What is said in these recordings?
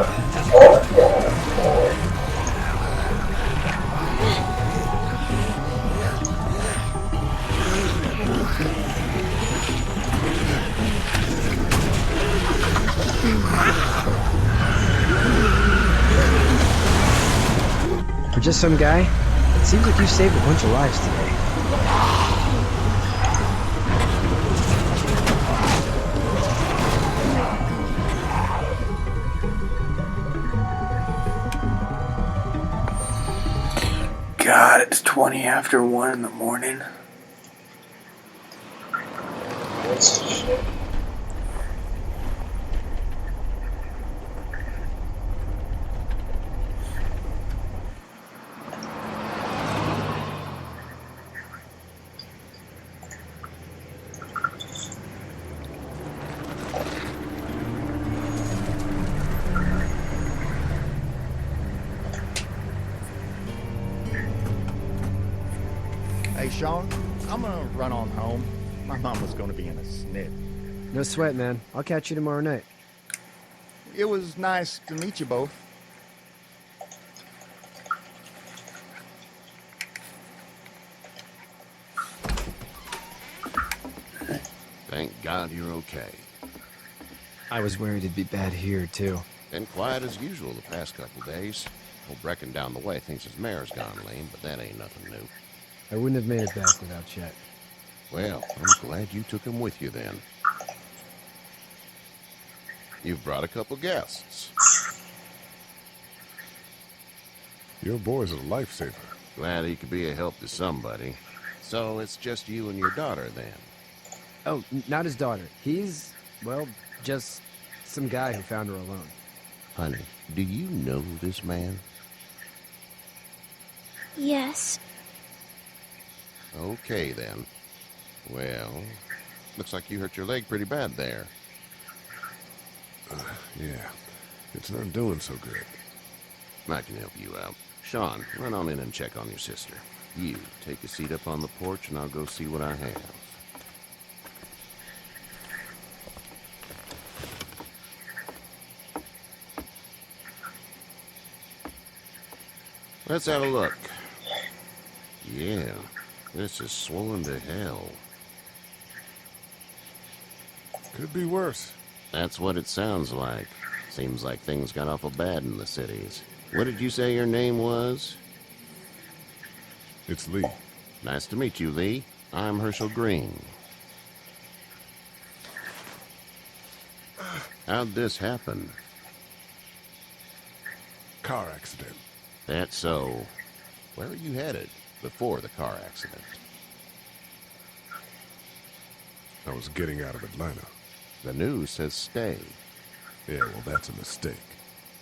For just some guy, it seems like you saved a bunch of lives today. God, it's 20 after 1 in the morning. That's shit. Hey, Sean, I'm gonna run on home. My mom was gonna be in a snit. No sweat, man. I'll catch you tomorrow night. It was nice to meet you both. Thank God you're okay. I was worried it'd be bad here, too. Been quiet as usual the past couple days. Old Brecken down the way thinks his mare's gone lame, but that ain't nothing new. I wouldn't have made it back without Chet. Well, I'm glad you took him with you then. You've brought a couple guests. Your boy's a lifesaver. Glad he could be a help to somebody. So it's just you and your daughter then? Oh, not his daughter. He's, well, just some guy who found her alone. Honey, do you know this man? Yes. Okay, then. Well, looks like you hurt your leg pretty bad there. Yeah, it's not doing so good. I can help you out. Sean, run on in and check on your sister. You, take a seat up on the porch and I'll go see what I have. Let's have a look. Yeah, this is swollen to hell. Could be worse. That's what it sounds like. Seems like things got awful bad in the cities. What did you say your name was? It's Lee. Nice to meet you, Lee. I'm Herschel Green. How'd this happen? Car accident. That's so. Where were you headed before the car accident? I was getting out of Atlanta. The news says stay. Yeah, well, that's a mistake.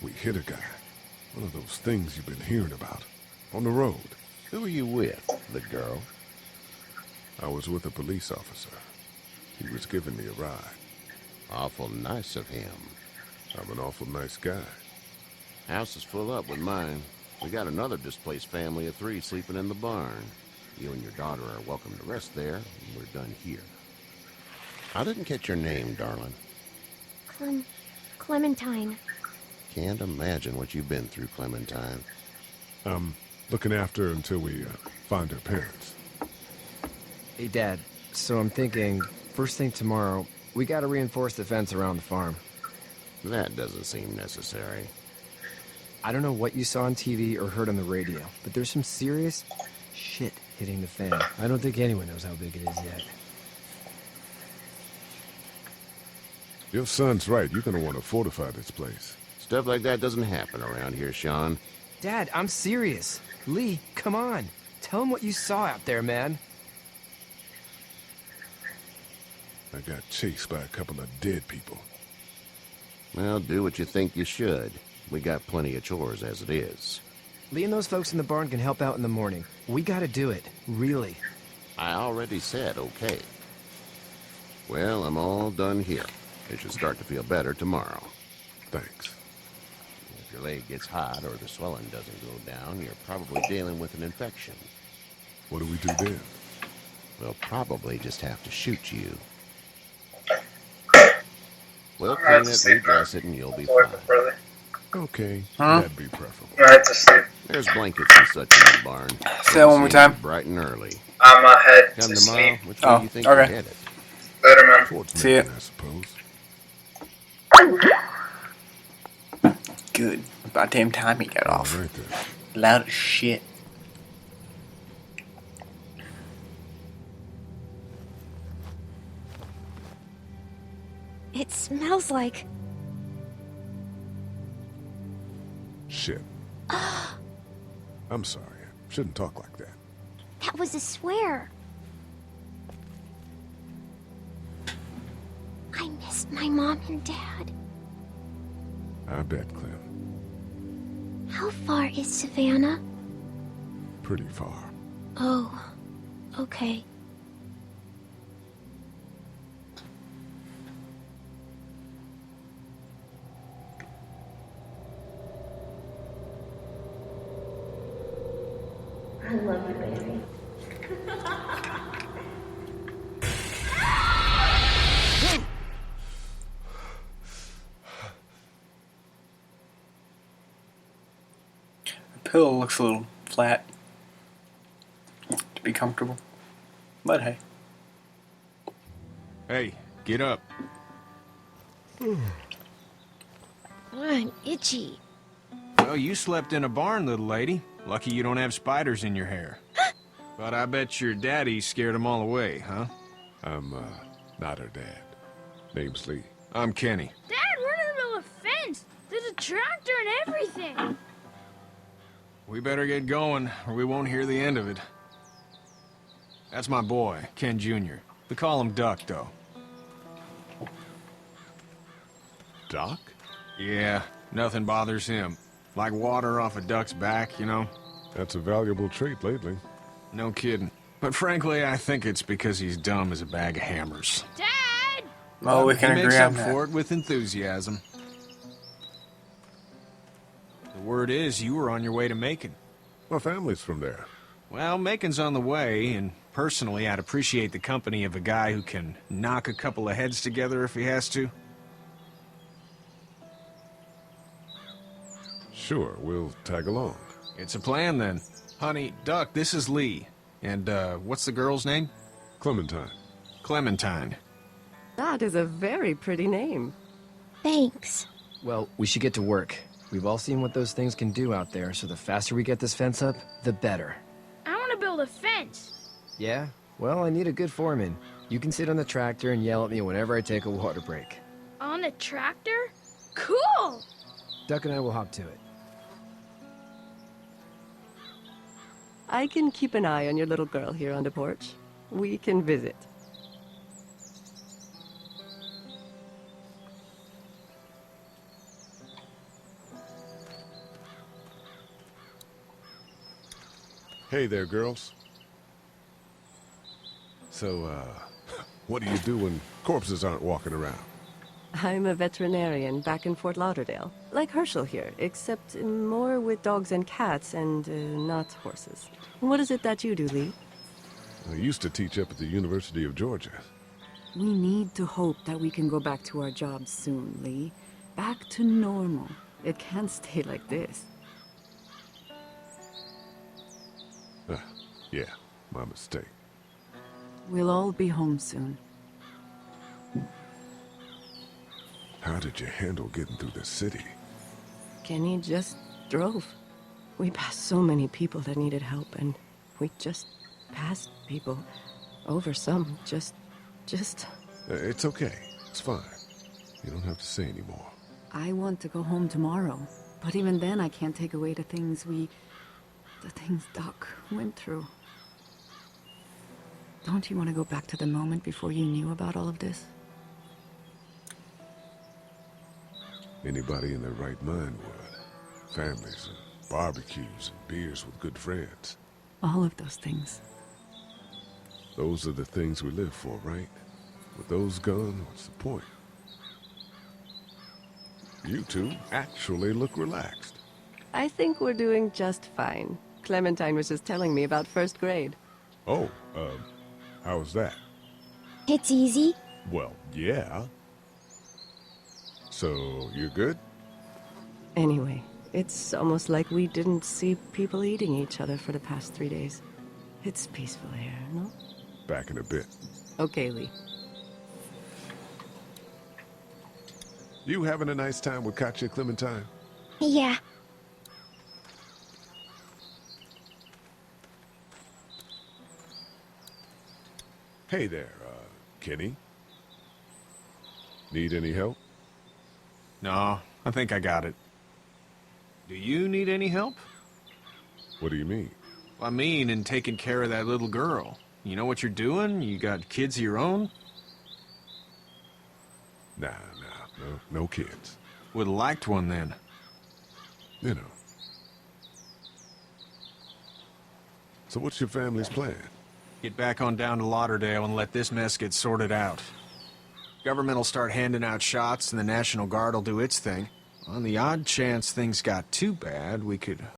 We hit a guy. One of those things you've been hearing about. On the road. Who were you with? The girl? I was with a police officer. He was giving me a ride. Awful nice of him. I'm an awful nice guy. House is full up with mine. We got another displaced family of 3 sleeping in the barn. You and your daughter are welcome to rest there, and we're done here. I didn't catch your name, darling. Clementine. Can't imagine what you've been through, Clementine. I'm looking after her until we find her parents. Hey, Dad, so I'm thinking, first thing tomorrow, we gotta reinforce the fence around the farm. That doesn't seem necessary. I don't know what you saw on TV or heard on the radio, but there's some serious shit hitting the fan. I don't think anyone knows how big it is yet. Your son's right. You're gonna want to fortify this place. Stuff like that doesn't happen around here, Sean. Dad, I'm serious. Lee, come on. Tell him what you saw out there, man. I got chased by a couple of dead people. Well, do what you think you should. We got plenty of chores as it is. Lee and those folks in the barn can help out in the morning. We gotta do it. Really. I already said okay. Well, I'm all done here. You should start to feel better tomorrow. Thanks. If your leg gets hot or the swelling doesn't go down, you're probably dealing with an infection. What do we do then? We'll probably just have to shoot you. We'll clean it, redress it, and you'll be fine. Okay, Huh? that'd be preferable. Alright, to sleep. There's blankets and such in the barn. Say that one more time. Bright and early. I'm head Come to tomorrow. sleep. Which way Oh, do you think okay. you're headed? Later, man. Towards See Macon, it. I suppose. Good. About damn time he got off. All right then. Loud as shit. It smells like... Shit. I'm sorry. I shouldn't talk like that. That was a swear. I missed my mom and dad. I bet, Clem. How far is Savannah? Pretty far. Oh, okay. I love you, baby. The pillow looks a little flat to be comfortable. But hey. Hey, get up. I'm itchy. Well, you slept in a barn, little lady. Lucky you don't have spiders in your hair. But I bet your daddy scared them all away, huh? I'm, not her dad. Name's Lee. I'm Kenny. Dad, we're in the middle of a fence. There's a tractor and everything. We better get going, or we won't hear the end of it. That's my boy, Ken Jr. We call him Duck, though. Doc? Yeah, nothing bothers him. Like water off a duck's back, you know? That's a valuable trait lately. No kidding. But frankly, I think it's because he's dumb as a bag of hammers. Dad! Oh, we can He agree makes on up that. for it with enthusiasm. The word is you were on your way to Macon. My family's from there. Well, Macon's on the way, and personally, I'd appreciate the company of a guy who can knock a couple of heads together if he has to. Sure, we'll tag along. It's a plan, then. Honey, Duck, this is Lee. And, what's the girl's name? Clementine. Clementine. That is a very pretty name. Thanks. Well, we should get to work. We've all seen what those things can do out there, so the faster we get this fence up, the better. I want to build a fence. Yeah? Well, I need a good foreman. You can sit on the tractor and yell at me whenever I take a water break. On a tractor? Cool! Duck and I will hop to it. I can keep an eye on your little girl here on the porch. We can visit. Hey there, girls. So, what do you do when corpses aren't walking around? I'm a veterinarian back in Fort Lauderdale. Like Herschel here, except more with dogs and cats and not horses. What is it that you do, Lee? I used to teach up at the University of Georgia. We need to hope that we can go back to our jobs soon, Lee. Back to normal. It can't stay like this. Yeah, my mistake. We'll all be home soon. How did you handle getting through the city? Kenny just drove. We passed so many people that needed help, and we just passed people. Over some, just... It's okay. It's fine. You don't have to say anymore. I want to go home tomorrow. But even then, I can't take away the things Doc went through. Don't you want to go back to the moment before you knew about all of this? Anybody in their right mind would. Families and barbecues and beers with good friends. All of those things. Those are the things we live for, right? With those gone, what's the point? You two actually look relaxed. I think we're doing just fine. Clementine was just telling me about first grade. Oh, how was that? It's easy. Well, yeah. So, you're good? Anyway, it's almost like we didn't see people eating each other for the past 3 days. It's peaceful here, no? Back in a bit. Okay, Lee. You having a nice time with Katya, Clementine? Yeah. Hey there, Kenny. Need any help? No, I think I got it. Do you need any help? What do you mean? I mean, in taking care of that little girl. You know what you're doing? You got kids of your own? Nah, no kids. Would've liked one then. You know. So what's your family's plan? Get back on down to Lauderdale and let this mess get sorted out. Government will start handing out shots and the National Guard will do its thing. On the odd chance things got too bad, we could